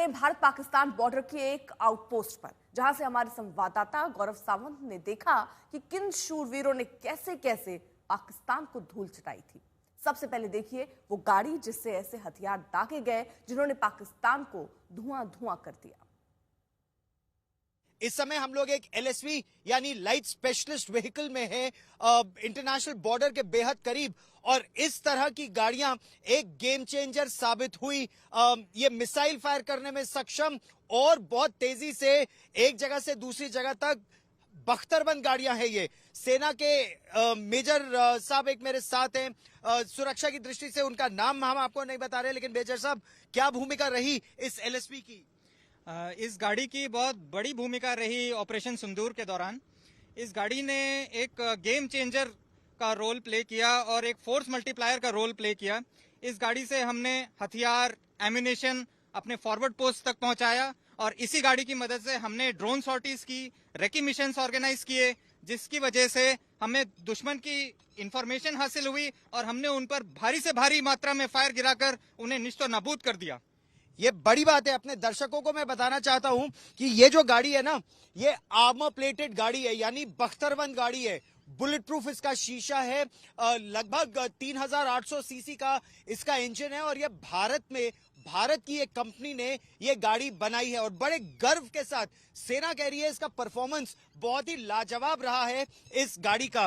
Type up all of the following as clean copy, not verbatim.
हैं भारत पाकिस्तान बॉर्डर के एक आउटपोस्ट पर, जहां से हमारे संवाददाता गौरव सावंत ने देखा कि किन शूरवीरों ने कैसे कैसे पाकिस्तान को धूल चटाई थी। सबसे पहले देखिए वो गाड़ी जिससे ऐसे हथियार दागे गए जिन्होंने पाकिस्तान को धुआं धुआं कर दिया। इस समय हम लोग एक एलएसवी यानी लाइट स्पेशलिस्ट व्हीकल में हैं, इंटरनेशनल बॉर्डर के बेहद करीब, और इस तरह की गाड़ियां एक गेम चेंजर साबित हुई। ये मिसाइल फायर करने में सक्षम और बहुत तेजी से एक जगह से दूसरी जगह तक बख्तरबंद गाड़ियां हैं। ये सेना के मेजर साहब एक मेरे साथ हैं। सुरक्षा की दृष्टि से उनका नाम हम आपको नहीं बता रहे, लेकिन मेजर साहब क्या भूमिका रही इस एलएसपी की? इस गाड़ी की बहुत बड़ी भूमिका रही ऑपरेशन सिंदूर के दौरान। इस गाड़ी ने एक गेम चेंजर का रोल प्ले किया और एक फोर्स मल्टीप्लायर का रोल प्ले किया। इस गाड़ी से हमने हथियार, एम्यूनेशन अपने फॉरवर्ड पोस्ट तक पहुंचाया और इसी गाड़ी की मदद से हमने ड्रोन सॉर्टीज की, रेकी मिशंस ऑर्गेनाइज किए, जिसकी वजह से हमें दुश्मन की इंफॉर्मेशन हासिल हुई और हमने उन पर भारी से भारी मात्रा में फायर गिराकर उन्हें निश्तो नाबूद कर दिया। ये बड़ी बात है। अपने दर्शकों को मैं बताना चाहता हूं कि ये जो गाड़ी है ना, ये आर्मर प्लेटेड गाड़ी है, यानी बख्तरबंद गाड़ी है। बुलेट प्रूफ इसका शीशा है, लगभग 3800 सीसी का इसका इंजन है और ये भारत की एक कंपनी ने ये गाड़ी बनाई है और बड़े गर्व के साथ सेना कह रही है इसका परफॉर्मेंस बहुत ही लाजवाब रहा है इस गाड़ी का।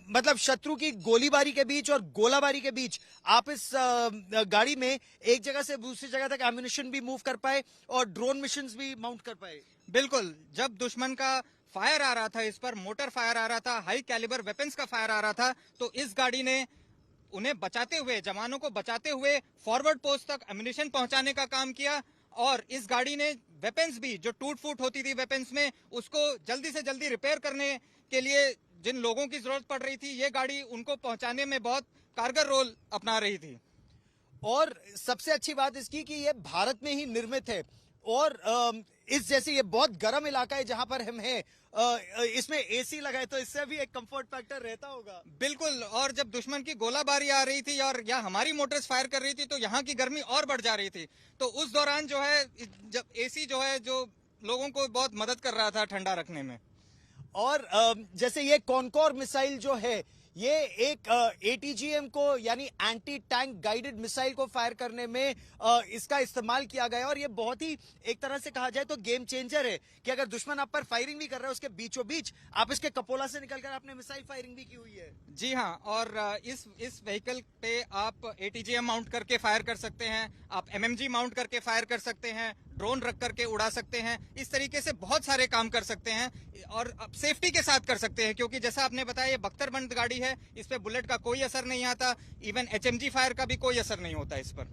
मतलब शत्रु की गोलीबारी के बीच और गोलाबारी के बीच आप इस गाड़ी में एक जगह से दूसरी जगह तक एम्यूनिशन भी मूव कर पाए और ड्रोन मिशंस भी माउंट कर पाए। बिल्कुल, जब दुश्मन का फायर आ रहा था, इस पर मोटर फायर आ रहा था, हाई कैलिबर वेपन्स का फायर आ रहा था, तो इस गाड़ी ने उन्हें बचाते हुए, जवानों को बचाते हुए फॉरवर्ड पोस्ट तक एम्यूनिशन पहुंचाने का काम किया। और इस गाड़ी ने वेपन्स भी, जो टूट फूट होती थी वेपन्स में, उसको जल्दी से जल्दी रिपेयर करने के लिए जिन लोगों की जरूरत पड़ रही थी, ये गाड़ी उनको पहुंचाने में बहुत कारगर रोल अपना रही थी। और सबसे अच्छी बात इसकी कि ये भारत में ही निर्मित है और इस जैसे ये बहुत गर्म इलाका है जहां पर हम हैं, इसमें एसी लगा है तो इससे भी एक कंफर्ट फैक्टर रहता होगा। बिल्कुल, और जब दुश्मन की गोलाबारी आ रही थी और या हमारी मोटर्स फायर कर रही थी तो यहाँ की गर्मी और बढ़ जा रही थी। तो उस दौरान जो है, जब एसी जो है, जो लोगों को बहुत मदद कर रहा था ठंडा रखने में। और जैसे ये कॉनकॉर मिसाइल जो है, ये एक एटीजीएम को यानी एंटी टैंक गाइडेड मिसाइल को फायर करने में इसका इस्तेमाल किया गया और ये बहुत ही एक तरह से कहा जाए तो गेम चेंजर है कि अगर दुश्मन आप पर फायरिंग भी कर रहा है उसके बीचों बीच आप इसके कपोला से निकलकर आपने मिसाइल फायरिंग भी की हुई है। जी हाँ, और इस व्हीकल पे आप एटीजीएम माउंट करके फायर कर सकते हैं, आप एमएमजी माउंट करके फायर कर सकते हैं, ड्रोन रख करके उड़ा सकते हैं। इस तरीके से बहुत सारे काम कर सकते हैं और सेफ्टी के साथ कर सकते हैं, क्योंकि जैसा आपने बताया ये बख्तरबंद गाड़ी है, इस पे बुलेट का कोई असर नहीं आता, इवन एचएमजी फायर का भी कोई असर नहीं होता इस पर।